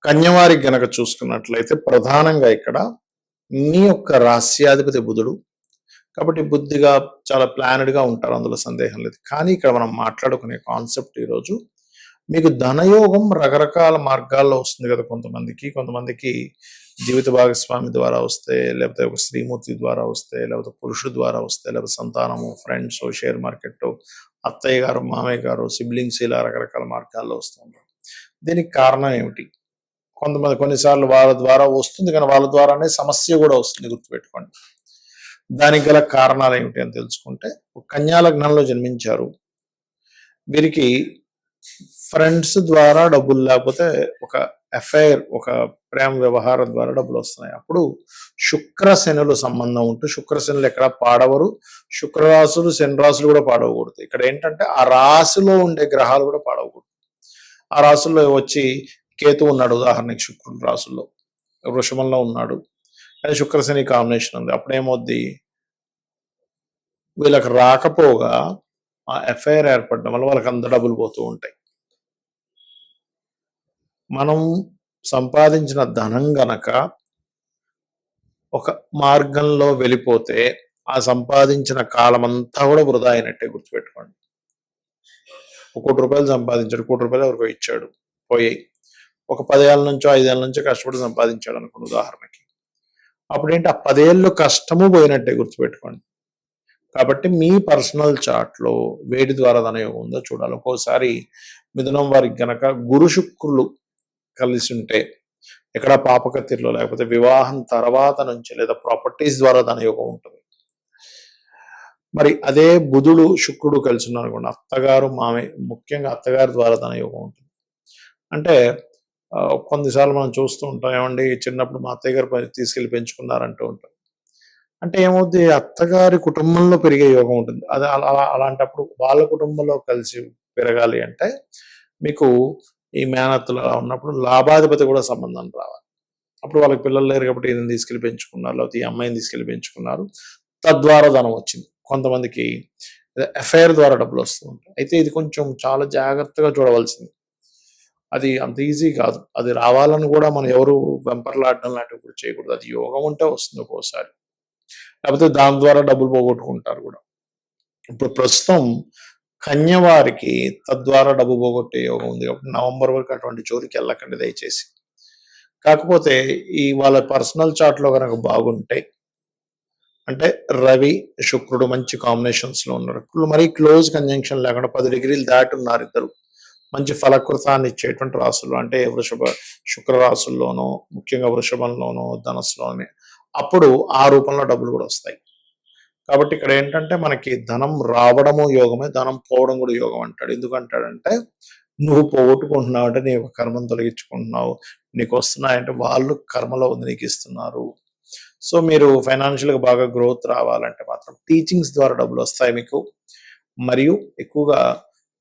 కన్యవారికి గనక చూసుకున్నట్లయితే ప్రధానంగా ఇక్కడ మీ యొక్క రాస్యాధిపతి బుధుడు. కాబట్టి బుద్ధిగా చాలా ప్లానెడ్గా ఉంటారు, అందులో సందేహం లేదు. కానీ ఇక్కడ మనం మాట్లాడుకునే కాన్సెప్ట్ ఈరోజు మీకు ధనయోగం రకరకాల మార్గాల్లో వస్తుంది కదా. కొంతమందికి జీవిత భాగస్వామి ద్వారా వస్తే, లేకపోతే ఒక శ్రీమూర్తి ద్వారా వస్తే, లేకపోతే పురుషుడు ద్వారా వస్తే, లేకపోతే సంతానము, ఫ్రెండ్స్, షేర్ మార్కెట్, అత్తయ్య గారు, మామయ్య గారు, సిబ్లింగ్స్, ఇలా రకరకాల మార్గాల్లో వస్తుంటారు. దీనికి కారణం ఏమిటి? కొన్నిసార్లు వాళ్ళ ద్వారా వస్తుంది, కానీ వాళ్ళ ద్వారానే సమస్య కూడా వస్తుంది, గుర్తుపెట్టుకోండి. దానికి గల కారణాలు ఏమిటి అని తెలుసుకుంటే, కన్యా లగ్నంలో జన్మించారు, వీరికి ఫ్రెండ్స్ ద్వారా డబ్బులు, లేకపోతే ఒక అఫైర్, ఒక ప్రేమ వ్యవహారం ద్వారా డబ్బులు వస్తున్నాయి. అప్పుడు శుక్ర శనులు సంబంధం ఉంటూ, శుక్ర శనులు ఎక్కడ పాడవరు, శుక్రరాశులు శని రాశులు కూడా పాడవకూడదు. ఇక్కడ ఏంటంటే ఆ రాశిలో ఉండే గ్రహాలు కూడా పాడవకూడదు. ఆ రాశుల్లో వచ్చి కేతు ఉన్నాడు, ఉదాహరణకి శుక్రుడు రాశుల్లో వృషభంలో ఉన్నాడు, కానీ శుక్రశని కాంబినేషన్ ఉంది. అప్పుడేమవుద్ది, వీళ్ళకి రాకపోగా ఆ ఎఫ్ఐఆర్ ఏర్పడడం వల్ల వాళ్ళకి అంత డబ్బులు పోతూ ఉంటాయి. మనం సంపాదించిన ధనం గనక ఒక మార్గంలో వెళ్ళిపోతే ఆ సంపాదించిన కాలం అంతా కూడా వృధా అయినట్టే, గుర్తుపెట్టుకోండి. 1 కోటి రూపాయలు సంపాదించాడు, 1 కోటి రూపాయలు ఎవరికో ఇచ్చాడు, పోయాయి. ఒక 10 ఏళ్ళ నుంచో 5 ఏళ్ళ నుంచో కష్టపడి సంపాదించాడు అనుకోండి ఉదాహరణకి, అప్పుడేంటి ఆ 10 ఏళ్ళు కష్టము పోయినట్టే, గుర్తుపెట్టుకోండి. కాబట్టి మీ పర్సనల్ చార్ట్లో వేడి ద్వారా ధనయోగం ఉందో చూడాలి. ఒక్కోసారి మిథునం వారికి గనక గురు శుక్రులు కలిసి ఉంటే, ఎక్కడ పాపకత్తిలో, లేకపోతే వివాహం తర్వాత నుంచి, లేదా ప్రాపర్టీస్ ద్వారా ధనయోగం ఉంటుంది. మరి అదే బుధుడు శుక్రుడు కలిసి ఉన్నారనుకోండి, అత్తగారు, మామయ్య, ముఖ్యంగా అత్తగారి ద్వారా ధనయోగం ఉంటుంది. అంటే కొన్నిసార్లు మనం చూస్తూ ఉంటాం, ఏమండి చిన్నప్పుడు మా అత్తయ్య గారు తీసుకెళ్ళి పెంచుకున్నారంటూ ఉంటాం. అంటే ఏమవుద్ది, అత్తగారి కుటుంబంలో పెరిగే యోగం ఉంటుంది. అది అలాంటప్పుడు వాళ్ళ కుటుంబంలో కలిసి పెరగాలి అంటే మీకు ఈ మేనత్తులు ఉన్నప్పుడు లాభాధిపతి కూడా సంబంధం రావాలి. అప్పుడు వాళ్ళకి పిల్లలు లేరు కాబట్టి ఈయన తీసుకెళ్ళి పెంచుకున్నారు, లేకపోతే ఈ అమ్మాయిని తీసుకెళ్ళి పెంచుకున్నారు, తద్వారా ధనం వచ్చింది. కొంతమందికి అఫైర్ ద్వారా డబ్బులు వస్తూ ఉంటాయి. అయితే ఇది కొంచెం చాలా జాగ్రత్తగా చూడవలసింది. అది అంత ఈజీ కాదు. అది రావాలని కూడా మనం ఎవరు వెంపర్లాడడం లాంటివి కూడా చేయకూడదు. అది యోగం ఉంటే వస్తుంది ఒక్కోసారి, లేకపోతే దాని ద్వారా డబ్బులు పోగొట్టుకుంటారు కూడా. ఇప్పుడు ప్రస్తుతం కన్యవారికి తద్వారా డబ్బు పోగొట్టే యోగం ఉంది కాబట్టి నవంబర్ వరకు అటువంటి జోలికి వెళ్ళకండి దయచేసి. కాకపోతే ఈ వాళ్ళ పర్సనల్ చార్ట్లో కనుక బాగుంటే, అంటే రవి శుక్రుడు మంచి కాంబినేషన్స్లో ఉన్నారు, మరీ క్లోజ్ కంజంక్షన్ లేకుండా 10 డిగ్రీలు దాటి ఉన్నారు ఇద్దరు, మంచి ఫలకృతాన్ని ఇచ్చేటువంటి రాసులు, అంటే శుక్ర రాసుల్లోనో, ముఖ్యంగా వృషభంలోనో, ధనస్సులోనే, అప్పుడు ఆ రూపంలో డబ్బులు కూడా వస్తాయి. కాబట్టి ఇక్కడ ఏంటంటే మనకి ధనం రావడము యోగమే, ధనం పోవడం కూడా యోగం అంటాడు. ఎందుకంటాడంటే నువ్వు పోగొట్టుకుంటున్నావు అంటే నీ కర్మను తొలగించుకుంటున్నావు, నీకు వస్తున్నాయంటే వాళ్ళు కర్మలో ఉంది నీకు ఇస్తున్నారు. సో మీరు ఫైనాన్షియల్గా బాగా గ్రోత్ రావాలంటే మాత్రం టీచింగ్స్ ద్వారా డబ్బులు వస్తాయి మీకు. మరియు ఎక్కువగా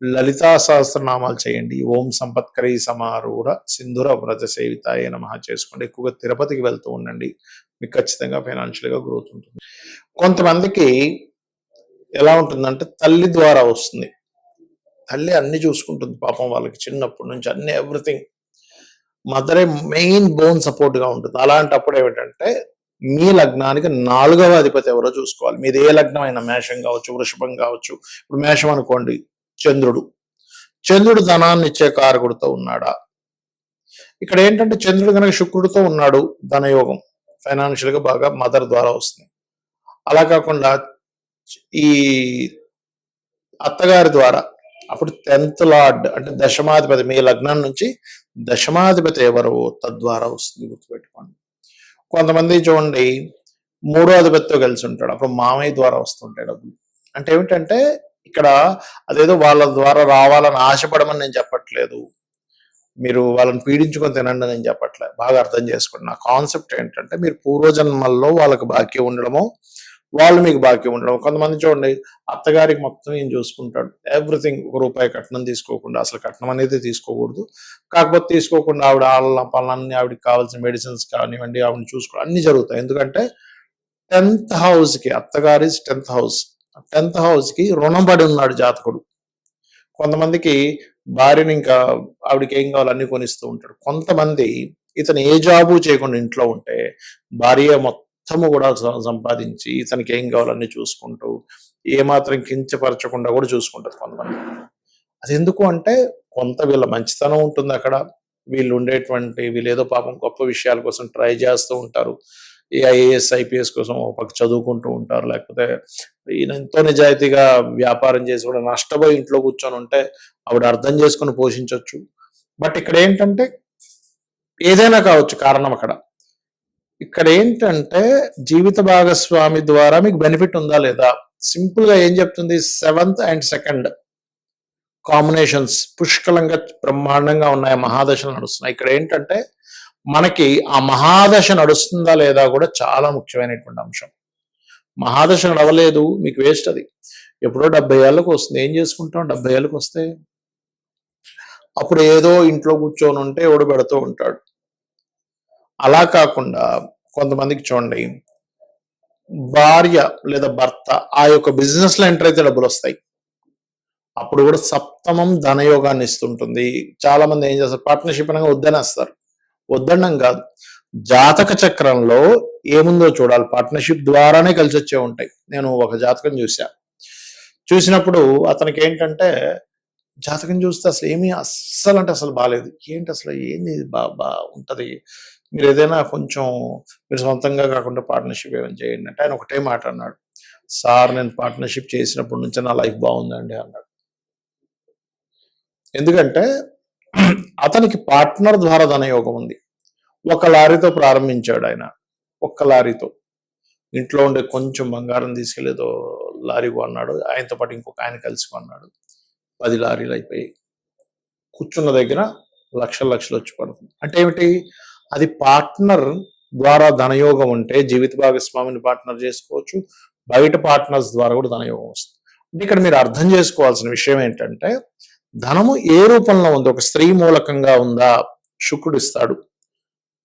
లలితా సహస్రనామాలు చేయండి. ఓం సంపత్కరీ సమారూఢ సింధుర వ్రత సేవితాయ నమః చేసుకోండి. ఎక్కువగా తిరుపతికి వెళ్తూ ఉండండి, మీకు ఖచ్చితంగా ఫైనాన్షియల్గా గ్రోత్ ఉంటుంది. కొంతమందికి ఎలా ఉంటుందంటే తల్లి ద్వారా వస్తుంది, తల్లి అన్ని చూసుకుంటుంది పాపం, వాళ్ళకి చిన్నప్పటి నుంచి అన్ని ఎవ్రీథింగ్, మదరే మెయిన్ బోన్ సపోర్ట్గా ఉంటుంది. అలాంటప్పుడు ఏమిటంటే మీ లగ్నానికి 4వ అధిపతి ఎవరో చూసుకోవాలి. మీది ఏ లగ్నం అయినా, మేషం కావచ్చు, వృషభం కావచ్చు. ఇప్పుడు మేషం అనుకోండి, చంద్రుడు ధనాన్ని ఇచ్చే కారకుడితో ఉన్నాడా? ఇక్కడ ఏంటంటే చంద్రుడు కనుక శుక్రుడితో ఉన్నాడు, ధనయోగం ఫైనాన్షియల్గా బాగా మదర్ ద్వారా వస్తుంది. అలా కాకుండా ఈ అత్తగారి ద్వారా, అప్పుడు 10th లార్డ్ అంటే దశమాధిపతి, మీ లగ్నం నుంచి దశమాధిపతి ఎవరు తద్వారా వస్తుంది, గుర్తుపెట్టుకోండి. కొంతమంది చూడండి 3వ అధిపతితో కలిసి ఉంటాడు, అప్పుడు మామయ్య ద్వారా వస్తుంటాయి డబ్బులు. అంటే ఏమిటంటే ఇక్కడ అదేదో వాళ్ళ ద్వారా రావాలని ఆశపడమని నేను చెప్పట్లేదు, మీరు వాళ్ళని పీడించుకొని తినండి నేను చెప్పట్లేదు, బాగా అర్థం చేసుకోండి. నా కాన్సెప్ట్ ఏంటంటే మీరు పూర్వజన్మల్లో వాళ్ళకి బాకీ ఉండడము, వాళ్ళు మీకు బాకీ ఉండడం. కొంతమంది చూడండి అత్తగారికి మొత్తం ఈయన చూసుకుంటాడు, ఎవ్రీథింగ్, 1 రూపాయి కట్నం తీసుకోకుండా, అసలు కట్నం అనేది తీసుకోకూడదు, కాకపోతే తీసుకోకుండా ఆవిడ వాళ్ళ పనులన్నీ, ఆవిడకి కావాల్సిన మెడిసిన్స్ కానివ్వండి, ఆవిడని చూసుకోవడం అన్ని జరుగుతాయి. ఎందుకంటే 10th హౌస్కి, అత్తగారి 10th హౌస్, 10th హౌస్కి రుణపడి ఉన్నాడు జాతకుడు. కొంతమందికి భార్యని ఇంకా ఆవిడకి ఏం కావాలో అన్ని కొనిస్తూ ఉంటాడు. కొంతమంది ఇతను ఏ జాబు చేయకుండా ఇంట్లో ఉంటే భార్య మొత్తము కూడా సంపాదించి ఇతనికి ఏం కావాలో అన్ని చూసుకుంటూ ఏమాత్రం కించపరచకుండా కూడా చూసుకుంటారు కొంతమంది. అది ఎందుకు అంటే కొంత వీళ్ళ మంచితనం ఉంటుంది అక్కడ. వీళ్ళు ఏదో పాపం గొప్ప విషయాల కోసం ట్రై చేస్తూ ఉంటారు. ఈ ఐఏఎస్ ఐపీఎస్ కోసం ఒక పక్క చదువుకుంటూ ఉంటారు. లేకపోతే ఈయన ఎంతో నిజాయితీగా వ్యాపారం చేసి కూడా నష్టపోయి ఇంట్లో కూర్చొని ఉంటే ఆవిడ అర్థం చేసుకుని పోషించవచ్చు. బట్ ఇక్కడ ఏంటంటే ఏదైనా కావచ్చు కారణం అక్కడ. ఇక్కడ ఏంటంటే జీవిత భాగస్వామి ద్వారా మీకు బెనిఫిట్ ఉందా లేదా? సింపుల్ గా ఏం చెప్తుంది, 7th and 2nd కాంబినేషన్స్ పుష్కలంగా బ్రహ్మాండంగా ఉన్నాయి, మహాదశలు నడుస్తున్నాయి. ఇక్కడ ఏంటంటే మనకి ఆ మహాదశ నడుస్తుందా లేదా కూడా చాలా ముఖ్యమైనటువంటి అంశం. మహాదశ నడవలేదు మీకు వేస్ట్. అది ఎప్పుడో 70 ఏళ్ళకు వస్తుంది. ఏం చేసుకుంటాం 70 ఏళ్ళకు వస్తే? అప్పుడు ఏదో ఇంట్లో కూర్చొని ఉంటే ఎవడు పెడుతూ ఉంటాడు. అలా కాకుండా కొంతమందికి చూడండి, భార్య లేదా భర్త ఆ యొక్క బిజినెస్ లో ఎంటర్ అయితే డబ్బులు వస్తాయి. అప్పుడు కూడా సప్తమం ధనయోగాన్ని ఇస్తుంటుంది. చాలా మంది ఏం చేస్తారు, పార్ట్నర్షిప్ అనగా వద్దనేస్తారు. వద్దడం కాదు, జాతక చక్రంలో ఏముందో చూడాలి. పార్ట్నర్షిప్ ద్వారానే కలిసి వచ్చే ఉంటాయి. నేను ఒక జాతకం చూసినప్పుడు అతనికి ఏంటంటే జాతకం చూస్తే అసలు ఏమీ అస్సలు అంటే అసలు బాగాలేదు. ఏంటి అసలు ఏంది బా ఉంటది, మీరు ఏదైనా కొంచెం మీరు సొంతంగా కాకుండా పార్ట్నర్షిప్ ఏమైనా చేయండి అంటే ఆయన ఒకటే మాట అన్నాడు, సార్ నేను పార్ట్నర్షిప్ చేసినప్పటి నుంచి నా లైఫ్ బాగుందండి అన్నాడు. ఎందుకంటే అతనికి పార్ట్నర్ ద్వారా ధనయోగం ఉంది. ఒక లారీతో ప్రారంభించాడు ఆయన. ఒక్క లారీతో ఇంట్లో ఉండే కొంచెం బంగారం తీసుకెళ్ళేదో లారీ కొన్నాడు. ఆయనతో పాటు ఇంకొక ఆయన కలిసి కొన్నాడు. 10 లారీలు అయిపోయాయి. కూర్చున్న దగ్గర లక్షలు వచ్చి పడుతుంది. అంటే ఏమిటి, అది పార్ట్నర్ ద్వారా ధనయోగం ఉంటే జీవిత భాగస్వామిని పార్ట్నర్ చేసుకోవచ్చు. బయట పార్ట్నర్స్ ద్వారా కూడా ధనయోగం వస్తుంది. అంటే ఇక్కడ మీరు అర్థం చేసుకోవాల్సిన విషయం ఏంటంటే ధనము ఏ రూపంలో ఉంది. ఒక స్త్రీ మూలకంగా ఉందా, శుక్రుడు ఇస్తాడు.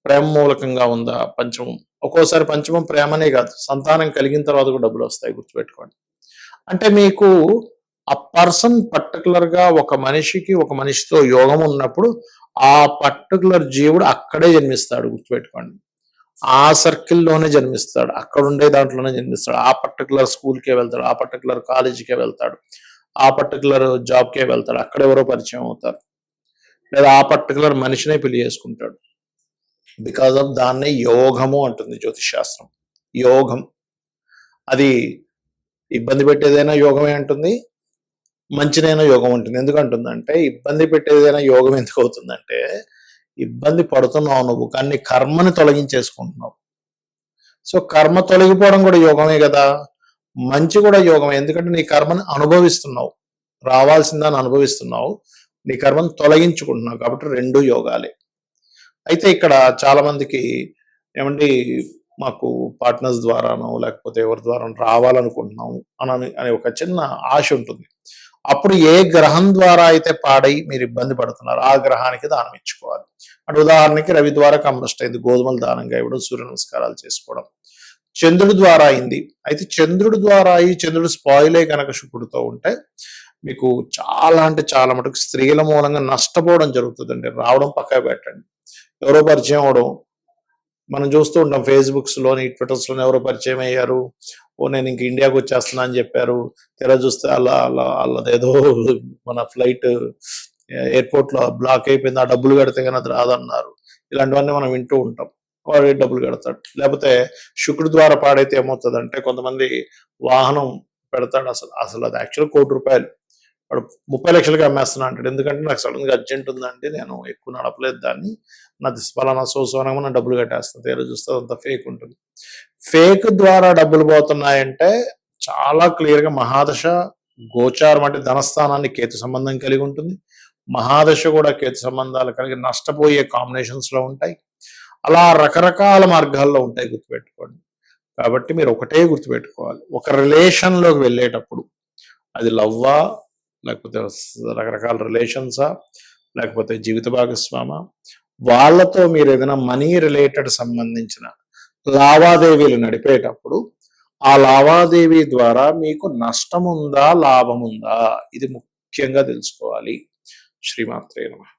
ప్రేమ మూలకంగా ఉందా, పంచమం. ఒక్కోసారి పంచమం ప్రేమనే కాదు, సంతానం కలిగిన తర్వాత కూడా డబ్బులు వస్తాయి, గుర్తుపెట్టుకోండి. అంటే మీకు ఆ పర్సన్ పర్టికులర్ గా ఒక మనిషితో యోగం ఉన్నప్పుడు ఆ పర్టికులర్ జీవుడు అక్కడే జన్మిస్తాడు, గుర్తుపెట్టుకోండి. ఆ సర్కిల్లోనే జన్మిస్తాడు, అక్కడ ఉండే దాంట్లోనే జన్మిస్తాడు. ఆ పర్టికులర్ స్కూల్కే వెళ్తాడు, ఆ పర్టికులర్ కాలేజీకే వెళ్తాడు, ఆ పర్టికులర్ జాబ్కే వెళ్తాడు, అక్కడ ఎవరో పరిచయం అవుతారు, లేదా ఆ పర్టికులర్ మనిషినే పెళ్లి చేసుకుంటాడు. బికాజ్ ఆఫ్ దాన్నే యోగము అంటుంది జ్యోతిష్ శాస్త్రం. యోగం అది ఇబ్బంది పెట్టేదైనా యోగమే అంటుంది, మంచినైనా యోగం ఉంటుంది. ఎందుకంటుందంటే ఇబ్బంది పెట్టేదైనా యోగం ఎందుకు అవుతుందంటే ఇబ్బంది పడుతున్నావు నువ్వు, కానీ కర్మని తొలగించేసుకుంటున్నావు. సో కర్మ తొలగిపోవడం కూడా యోగమే కదా, మంచి కూడా యోగమే. ఎందుకంటే నీ కర్మని అనుభవిస్తున్నావు, రావాల్సిందని అనుభవిస్తున్నావు, నీ కర్మను తొలగించుకుంటున్నావు. కాబట్టి 2 యోగాలే. అయితే ఇక్కడ చాలా మందికి ఏమండి మాకు పార్ట్నర్స్ ద్వారానో లేకపోతే ఎవరి ద్వారా రావాలనుకుంటున్నాము అనే ఒక చిన్న ఆశ ఉంటుంది. అప్పుడు ఏ గ్రహం ద్వారా అయితే పాడై మీరు ఇబ్బంది పడుతున్నారు ఆ గ్రహానికి దానం ఇచ్చుకోవాలి. అంటే ఉదాహరణకి రవి ద్వారా కంబస్ట్ అయింది, గోధుమలు దానంగా ఇవ్వడం, సూర్య నమస్కారాలు చేసుకోవడం. చంద్రుడి ద్వారా అయింది, అయితే చంద్రుడి ద్వారా చంద్రుడు స్పాయిలే కనుక శుక్రుడితో ఉంటే మీకు చాలా అంటే చాలా మటుకు స్త్రీల మూలంగా నష్టపోవడం జరుగుతుందండి. రావడం పక్కా పెట్టండి, ఎవరో పరిచయం అవడం మనం చూస్తూ ఉంటాం. ఫేస్బుక్స్ లోని ట్విట్టర్స్ లోని ఎవరో పరిచయం అయ్యారు, నేను ఇంక ఇండియాకి వచ్చేస్తున్నా అని చెప్పారు. తెర చూస్తే వాళ్ళదేదో మన ఫ్లైట్ ఎయిర్పోర్ట్ లో బ్లాక్ అయిపోయింది, ఆ డబ్బులు కడితే కానీ అది రాదన్నారు. ఇలాంటివన్నీ మనం వింటూ ఉంటాం. వాడు డబ్బులు కడతాడు. లేకపోతే శుక్రుడి ద్వారా పాడైతే ఏమవుతుందంటే కొంతమంది వాహనం పెడతాడు, అసలు అది యాక్చువల్ ₹1,00,00,000 వాడు 30 లక్షలకి అమ్మేస్తున్నా అంటాడు. ఎందుకంటే నాకు సడన్ గా అర్జెంట్ ఉందండి, నేను ఎక్కువ నడపలేదు దాన్ని, నాది ఫలానా సోసోనంగా నా డబ్బులు కట్టేస్తాను. తీరా చూస్తే అంత ఫేక్ ఉంటుంది. ఫేక్ ద్వారా డబ్బులు పోతున్నాయంటే చాలా క్లియర్ గా మహాదశ గోచారం అంటే ధనస్థానాన్ని కేతు సంబంధం కలిగి ఉంటుంది. మహాదశ కూడా కేతు సంబంధాలు కలిగి నష్టపోయే కాంబినేషన్స్ లో ఉంటాయి. అలా రకరకాల మార్గాల్లో ఉంటాయి, గుర్తుపెట్టుకోండి. కాబట్టి మీరు ఒకటే గుర్తుపెట్టుకోవాలి, ఒక రిలేషన్ లోకి వెళ్ళేటప్పుడు అది లవ్వా లేకపోతే రకరకాల రిలేషన్సా లేకపోతే జీవిత భాగస్వామా, వాళ్ళతో మీరు ఏదైనా మనీ రిలేటెడ్ సంబంధించిన లావాదేవీలు నడిపేటప్పుడు ఆ లావాదేవీ ద్వారా మీకు నష్టం ఉందా లాభం ఉందా, ఇది ముఖ్యంగా తెలుసుకోవాలి. శ్రీమాత్రే నమః.